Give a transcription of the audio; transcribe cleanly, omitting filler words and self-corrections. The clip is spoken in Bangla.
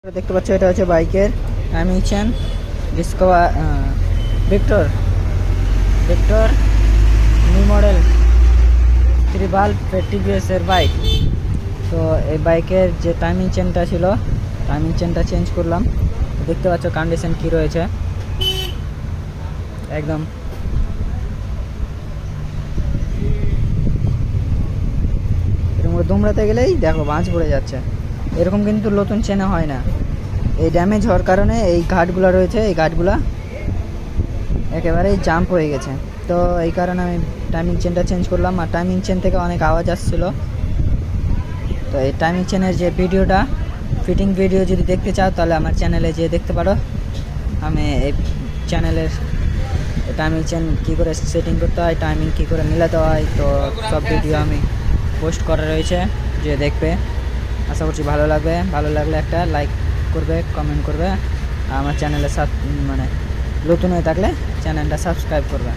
দেখতে পাচ্ছ এটা হচ্ছে বাইকের timing chain discover Victor Victor new model 3 bulb TVS এর বাইক। তো এই বাইকের যে টাইমিং চেনটা ছিল টাইমিং চেনটা চেঞ্জ করলাম। দেখতে পাচ্ছ কন্ডিশন কি রয়েছে, একদম এরকম দুমড়াতে গেলেই দেখো বাঁশ পড়ে যাচ্ছে। এরকম কিন্তু নতুন চেনে হয় না। এই ড্যামেজ হওয়ার কারণে এই ঘাটগুলো রয়েছে, এই ঘাটগুলা একেবারেই জাম্প হয়ে গেছে। তো এই কারণে আমি টাইমিং চেনটা চেঞ্জ করলাম। আর টাইমিং চেন থেকে অনেক আওয়াজ আসছিল। তো এই টাইমিং চেনের যে ভিডিওটা ফিটিং ভিডিও যদি দেখতে চাও তাহলে আমার চ্যানেলে যেয়ে দেখতে পারো। আমি এই চ্যানেলের টাইমিং চেন কী করে সেটিং করতে হয়, টাইমিং কী করে মিলাতে হয়, তো সব ভিডিও আমি পোস্ট করা রয়েছে, যে দেখবে। আশা করছি ভালো লাগবে। ভালো লাগলে একটা লাইক করবে, কমেন্ট করবে। আর আমার চ্যানেলে নতুন হয়ে থাকলে চ্যানেলটা সাবস্ক্রাইব করবে।